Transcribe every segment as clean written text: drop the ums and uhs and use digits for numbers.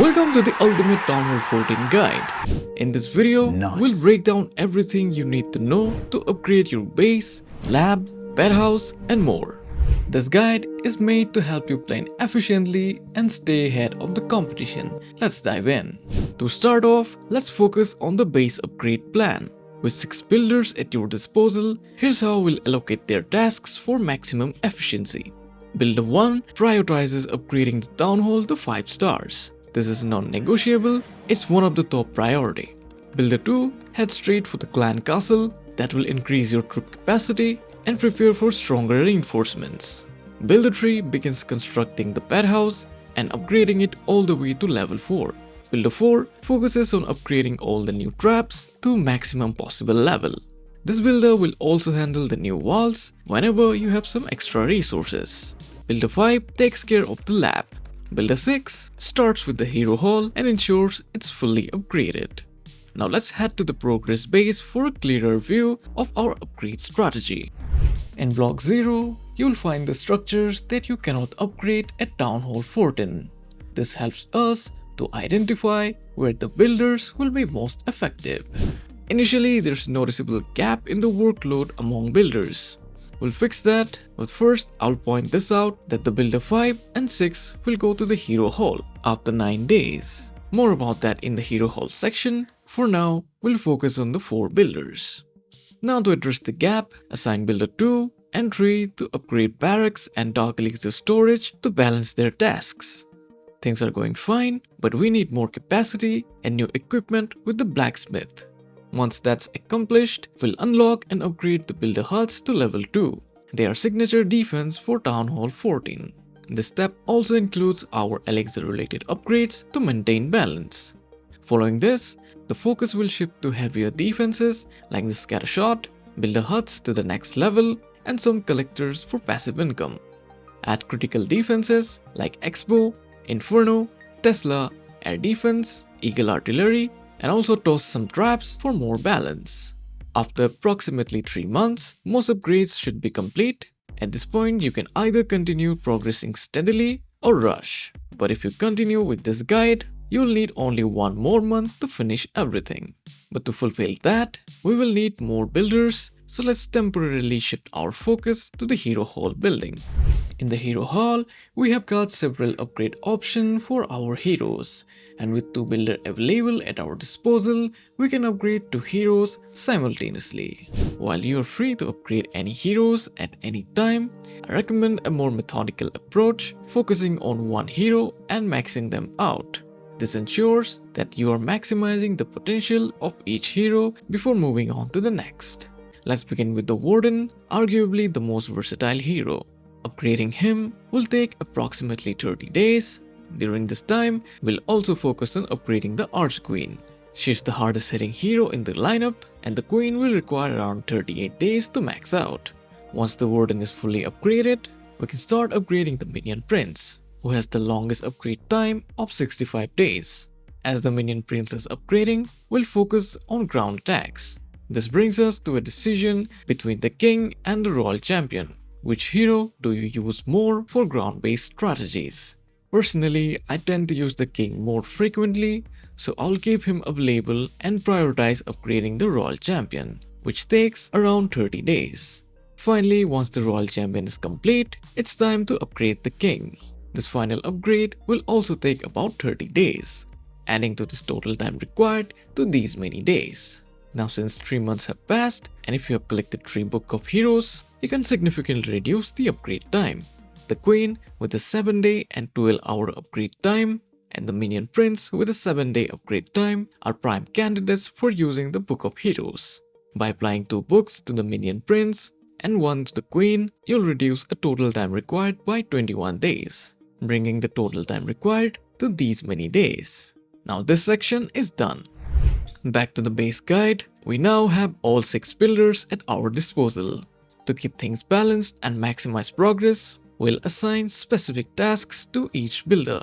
Welcome to the Ultimate Town Hall 14 Guide. In this video, we'll break down everything you need to know to upgrade your base, lab, pet house, and more. This guide is made to help you plan efficiently and stay ahead of the competition. Let's dive in. To start off, let's focus on the base upgrade plan. With 6 builders at your disposal, here's how we'll allocate their tasks for maximum efficiency. Builder 1 prioritizes upgrading the Town Hall to 5 stars. This is non-negotiable, it's one of the top priority. Builder 2 heads straight for the clan castle that will increase your troop capacity and prepare for stronger reinforcements. Builder 3 begins constructing the pet house and upgrading it all the way to level 4. Builder 4 focuses on upgrading all the new traps to maximum possible level. This builder will also handle the new walls whenever you have some extra resources. Builder 5 takes care of the lab. Builder 6 starts with the hero hall and ensures it's fully upgraded. Now let's head to the progress base for a clearer view of our upgrade strategy. In block 0, you'll find the structures that you cannot upgrade at Town Hall 14. This helps us to identify where the builders will be most effective. Initially, there's a noticeable gap in the workload among builders. We'll fix that, but first I'll point this out that the builder 5 and 6 will go to the hero hall after 9 days. More about that in the hero hall section. For now, we'll focus on the 4 builders. Now to address the gap, assign builder 2 and 3 to upgrade barracks and dark elixir storage to balance their tasks. Things are going fine, but we need more capacity and new equipment with the blacksmith. Once that's accomplished, we'll unlock and upgrade the builder huts to level 2. They are signature defense for Town Hall 14. This step also includes our elixir related upgrades to maintain balance. Following this, the focus will shift to heavier defenses like the scatter shot, builder huts to the next level, and some collectors for passive income. Add critical defenses like Expo, Inferno, Tesla, Air Defense, Eagle Artillery, and also toss some traps for more balance. After approximately 3 months, most upgrades should be complete. At this point, you can either continue progressing steadily or rush. But if you continue with this guide, you'll need only 1 more month to finish everything. But to fulfill that, we will need more builders, so let's temporarily shift our focus to the hero hall building. In the hero hall, we have got several upgrade options for our heroes, and with 2 builders available at our disposal, we can upgrade 2 heroes simultaneously. While you are free to upgrade any heroes at any time, I recommend a more methodical approach, focusing on 1 hero and maxing them out. This ensures that you are maximizing the potential of each hero before moving on to the next. Let's begin with the Warden, arguably the most versatile hero. Upgrading him will take approximately 30 days. During this time, we'll also focus on upgrading the Archqueen. She's the hardest hitting hero in the lineup, and the Queen will require around 38 days to max out. Once the Warden is fully upgraded, we can start upgrading the Minion Prince, who has the longest upgrade time of 65 days. As the Minion Prince is upgrading, we'll focus on ground attacks. This brings us to a decision between the King and the Royal Champion. Which hero do you use more for ground-based strategies? Personally, I tend to use the King more frequently, so I'll keep him available and prioritize upgrading the Royal Champion, which takes around 30 days. Finally, once the Royal Champion is complete, it's time to upgrade the King. This final upgrade will also take about 30 days, adding to this total time required to these many days. Now since 3 months have passed, and if you have collected 3 Book of Heroes, you can significantly reduce the upgrade time. The Queen with a 7-day and 12-hour upgrade time, and the Minion Prince with a 7-day upgrade time are prime candidates for using the Book of Heroes. By applying 2 books to the Minion Prince and 1 to the Queen, you'll reduce a total time required by 21 days, bringing the total time required to these many days. Now this section is done. Back to the base guide, we now have all 6 builders at our disposal. To keep things balanced and maximize progress, we'll assign specific tasks to each builder.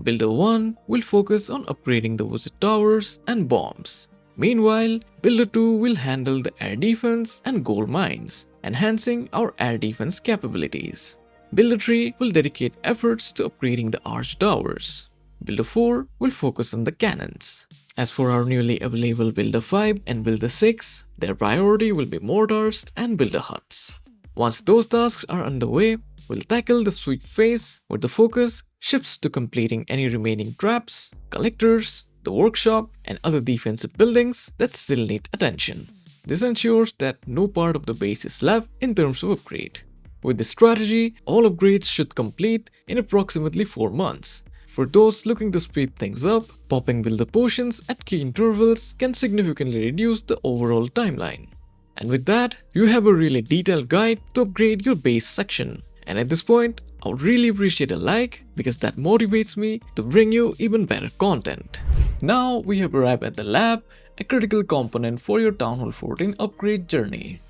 Builder 1 will focus on upgrading the wizard towers and bombs. Meanwhile, Builder 2 will handle the air defense and gold mines, enhancing our air defense capabilities. Builder 3 will dedicate efforts to upgrading the arch towers. Builder 4 will focus on the cannons. As for our newly available Builder 5 and Builder 6, their priority will be mortars and builder huts. Once those tasks are underway, we'll tackle the sweep phase where the focus shifts to completing any remaining traps, collectors, the workshop, and other defensive buildings that still need attention. This ensures that no part of the base is left in terms of upgrade. With this strategy, all upgrades should complete in approximately 4 months. For those looking to speed things up, popping builder potions at key intervals can significantly reduce the overall timeline. And with that, you have a really detailed guide to upgrade your base section. And at this point, I would really appreciate a like because that motivates me to bring you even better content. Now we have arrived at the lab, a critical component for your Town Hall 14 upgrade journey.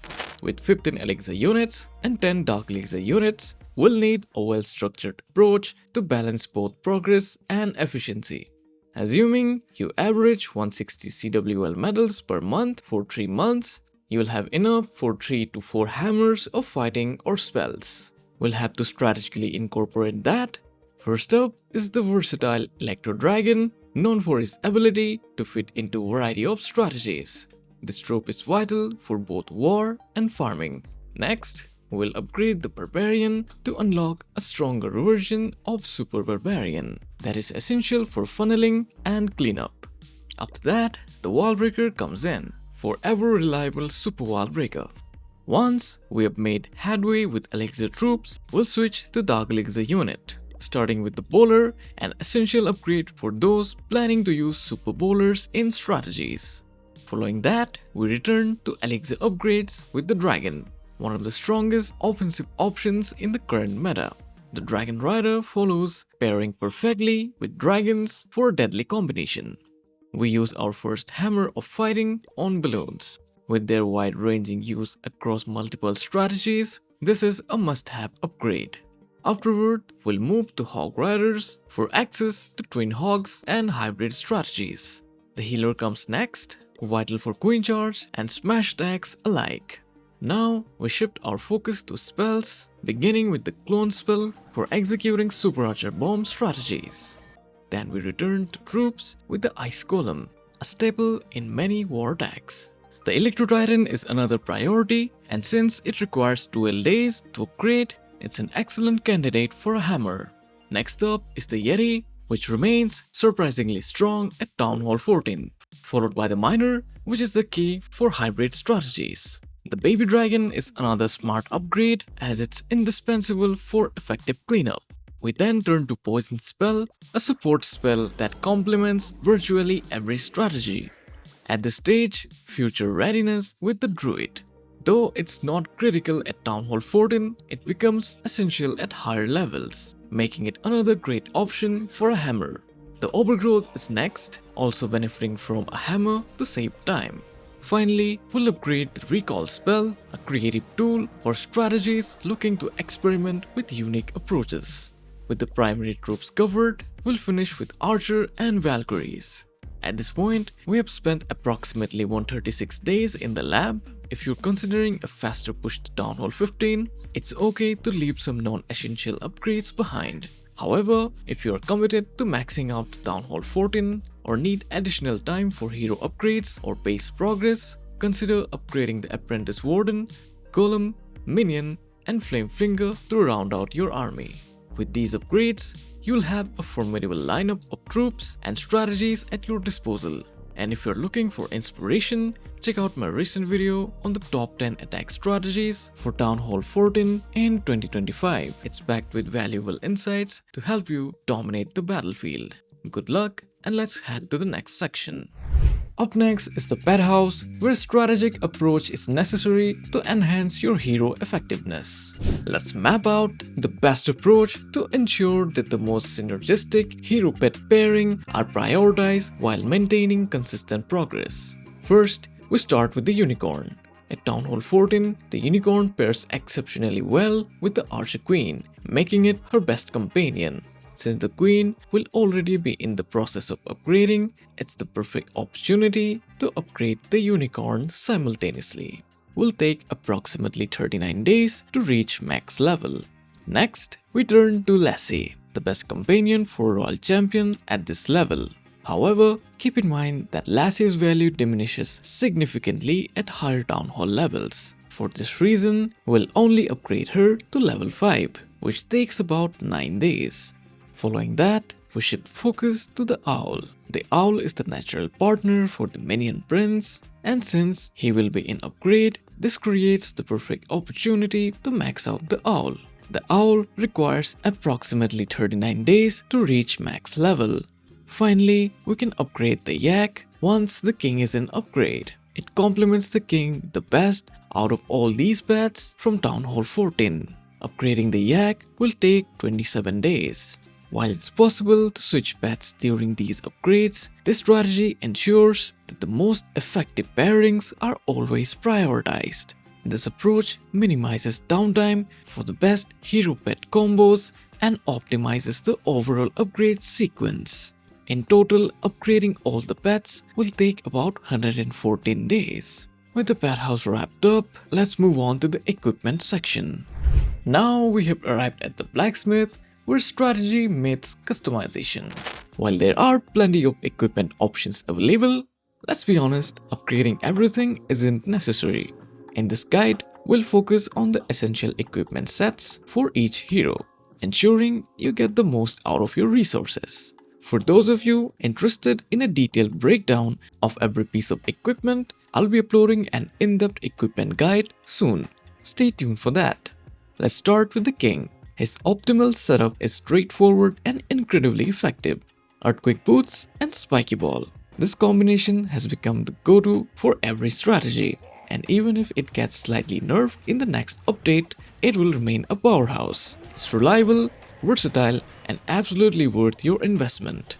With 15 Elixir units and 10 Dark Elixir units, we'll need a well-structured approach to balance both progress and efficiency. Assuming you average 160 CWL medals per month for 3 months, you will have enough for 3 to 4 hammers of fighting or spells. We'll have to strategically incorporate that. First up is the versatile Electro Dragon, known for his ability to fit into a variety of strategies. This trope is vital for both war and farming. Next, we'll upgrade the Barbarian to unlock a stronger version of Super Barbarian that is essential for funneling and cleanup. After that, the Wall Breaker comes in for ever reliable Super Wall Breaker. Once we have made headway with Elixir troops, we'll switch to Dark Elixir unit, starting with the Bowler, an essential upgrade for those planning to use Super Bowlers in strategies. Following that, we return to Elixir upgrades with the Dragon, one of the strongest offensive options in the current meta. The Dragon Rider follows, pairing perfectly with dragons for a deadly combination. We use our first Hammer of Fighting on balloons. With their wide-ranging use across multiple strategies, this is a must-have upgrade. Afterward, we'll move to Hog Riders for access to Twin Hogs and hybrid strategies. The Healer comes next, vital for Queen Charge and Smash attacks alike. Now, we shift our focus to spells, beginning with the Clone spell for executing Super Archer Bomb strategies. Then we return to troops with the Ice Golem, a staple in many war attacks. The Electro Titan is another priority, and since it requires 12 days to upgrade, it's an excellent candidate for a hammer. Next up is the Yeti, which remains surprisingly strong at Town Hall 14, followed by the Miner, which is the key for hybrid strategies. The Baby Dragon is another smart upgrade as it's indispensable for effective cleanup. We then turn to Poison Spell, a support spell that complements virtually every strategy. At this stage, future readiness with the Druid. Though it's not critical at Town Hall 14, it becomes essential at higher levels, making it another great option for a hammer. The Overgrowth is next, also benefiting from a hammer to save time. Finally, we'll upgrade the Recall spell, a creative tool for strategies looking to experiment with unique approaches. With the primary troops covered, we'll finish with Archer and Valkyries. At this point, we have spent approximately 136 days in the lab. If you're considering a faster push to Town Hall 15, it's okay to leave some non-essential upgrades behind. However, if you're committed to maxing out Town Hall 14 or need additional time for hero upgrades or base progress, consider upgrading the Apprentice Warden, Golem, Minion, and Flame Flinger to round out your army. With these upgrades, you'll have a formidable lineup of troops and strategies at your disposal. And if you're looking for inspiration, check out my recent video on the top 10 attack strategies for Town Hall 14 in 2025. It's packed with valuable insights to help you dominate the battlefield. Good luck, and let's head to the next section. Up next is the Pet House, where a strategic approach is necessary to enhance your hero effectiveness. Let's map out the best approach to ensure that the most synergistic hero-pet pairing are prioritized while maintaining consistent progress. First, we start with the Unicorn. At Town Hall 14, the Unicorn pairs exceptionally well with the Archer Queen, making it her best companion. Since the Queen will already be in the process of upgrading, it's the perfect opportunity to upgrade the Unicorn simultaneously. Will take approximately 39 days to reach max level. Next, we turn to Lassie. the best companion for Royal Champion at this level. However, keep in mind that Lassie's value diminishes significantly at higher Town Hall levels. For this reason, we'll only upgrade her to level 5, which takes about 9 days. Following that, we shift focus to the Owl. The Owl is the natural partner for the Minion Prince, and since he will be in upgrade, this creates the perfect opportunity to max out the Owl. The Owl requires approximately 39 days to reach max level. Finally, we can upgrade the Yak once the King is in upgrade. It complements the King the best out of all these pets from Town Hall 14. Upgrading the Yak will take 27 days. While it's possible to switch pets during these upgrades, this strategy ensures that the most effective pairings are always prioritized. This approach minimizes downtime for the best hero-pet combos and optimizes the overall upgrade sequence. In total, upgrading all the pets will take about 114 days. With the pet house wrapped up, let's move on to the equipment section. Now we have arrived at the blacksmith, where strategy meets customization. While there are plenty of equipment options available, let's be honest, upgrading everything isn't necessary. In this guide, we'll focus on the essential equipment sets for each hero, ensuring you get the most out of your resources. For those of you interested in a detailed breakdown of every piece of equipment, I'll be uploading an in-depth equipment guide soon. Stay tuned for that. Let's start with the King. His optimal setup is straightforward and incredibly effective. Earthquake Boots and Spiky Ball. This combination has become the go-to for every strategy, and even if it gets slightly nerfed in the next update, it will remain a powerhouse. It's reliable, versatile, and absolutely worth your investment.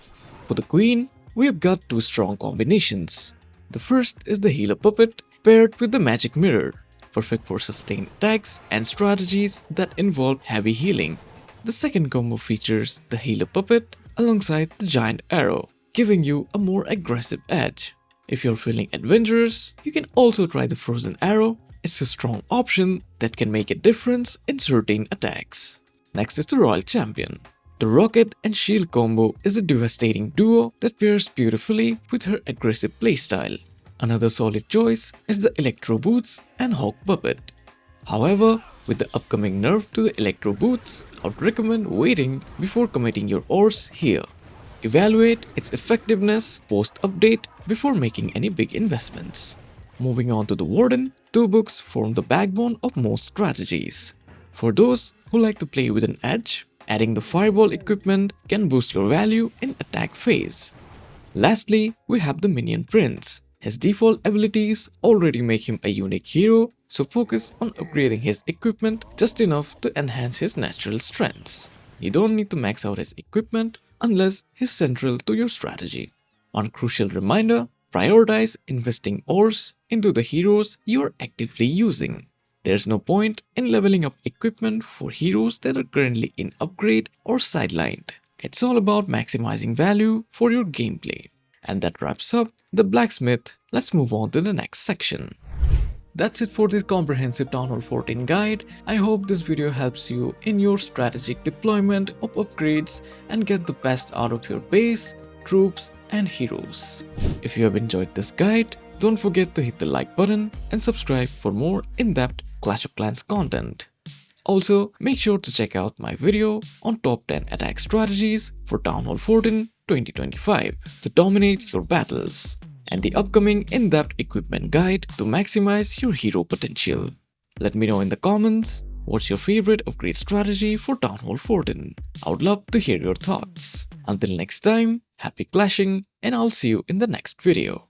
For the Queen, we have got two strong combinations. The first is the Healer Puppet paired with the Magic Mirror, perfect for sustained attacks and strategies that involve heavy healing. The second combo features the Healer Puppet alongside the Giant Arrow, giving you a more aggressive edge. If you're feeling adventurous, you can also try the Frozen Arrow. It's a strong option that can make a difference in certain attacks. Next is the Royal Champion. The Rocket and Shield combo is a devastating duo that pairs beautifully with her aggressive playstyle. Another solid choice is the Electro Boots and Hawk Puppet. However, with the upcoming nerf to the Electro Boots, I would recommend waiting before committing your ores here. Evaluate its effectiveness post-update before making any big investments. Moving on to the Warden, two books form the backbone of most strategies. For those who like to play with an edge, adding the Fireball equipment can boost your value in attack phase. Lastly, we have the Minion Prince. His default abilities already make him a unique hero, so focus on upgrading his equipment just enough to enhance his natural strengths. You don't need to max out his equipment unless he's central to your strategy. One crucial reminder, prioritize investing ores into the heroes you are actively using. There's no point in leveling up equipment for heroes that are currently in upgrade or sidelined. It's all about maximizing value for your gameplay. And that wraps up the blacksmith. Let's move on to the next section. That's it for this comprehensive Town Hall 14 guide. I hope this video helps you in your strategic deployment of upgrades and get the best out of your base, troops, and heroes. If you have enjoyed this guide, don't forget to hit the like button and subscribe for more in-depth Clash of Clans content. Also, make sure to check out my video on top 10 attack strategies for Town Hall 14 2025 to dominate your battles, and the upcoming in-depth equipment guide to maximize your hero potential. Let me know in the comments what's your favorite upgrade strategy for Town Hall 14. I would love to hear your thoughts. Until next time, happy clashing, and I'll see you in the next video.